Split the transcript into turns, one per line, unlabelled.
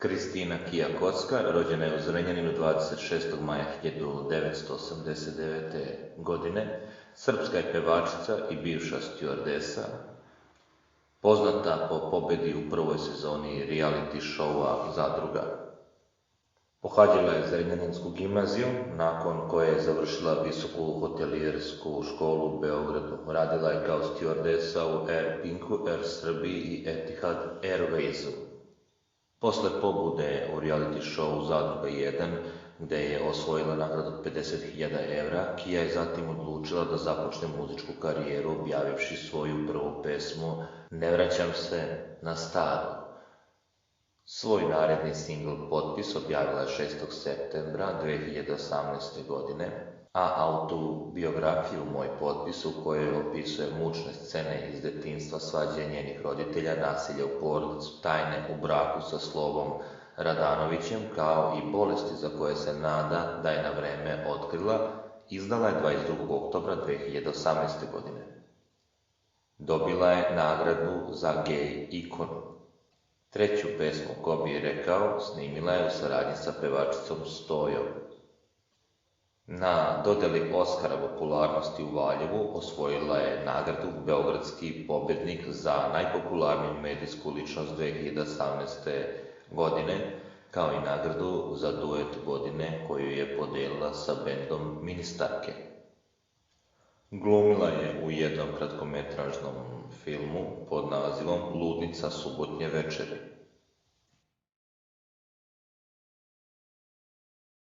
Kristina Kija Kocka rođena je u Zrenjaninu 26. maja 1989. godine. Srpska je pevačica i bivša stjuardesa, poznata po pobedi u prvoj sezoni reality showa Zadruga. Pohađala je Zrenjaninsku gimnaziju, nakon koje je završila visoku hotelijersku školu u Beogradu. Radila je kao stjuardesa u Air Pinku, Air Srbiji i Etihad Airwaysu. Posle pobude u reality showu Zadruga 1, gde je osvojila nagradu od 50.000 evra, Kija je zatim odlučila da započne muzičku karijeru objavivši svoju prvu pesmu Ne vraćam se na staro. Svoj naredni singl Potpis objavila je 6. septembra 2018. godine, a autobiografiju Moj potpis, u kojoj opisuje mučne scene iz detinjstva, svađe njenih roditelja, nasilje u porodici, tajne u braku sa Slovom Radanovićem, kao i bolesti za koje se nada da je na vreme otkrila, izdala je 22. oktobra 2018. godine. Dobila je nagradu za gej ikonu. Treću pesmu Ko bi rekao snimila je u saradnji sa pevačicom Stojom. Na dodeli Oskara popularnosti u Valjevu osvojila je nagradu Beogradski pobednik za najpopularniju medijsku ličnost 2018. godine, kao i nagradu za duet godine koju je podelila sa bendom Ministarke. Glumila je u jednom kratkometražnom filmu pod nazivom Ludnica subotnje večeri.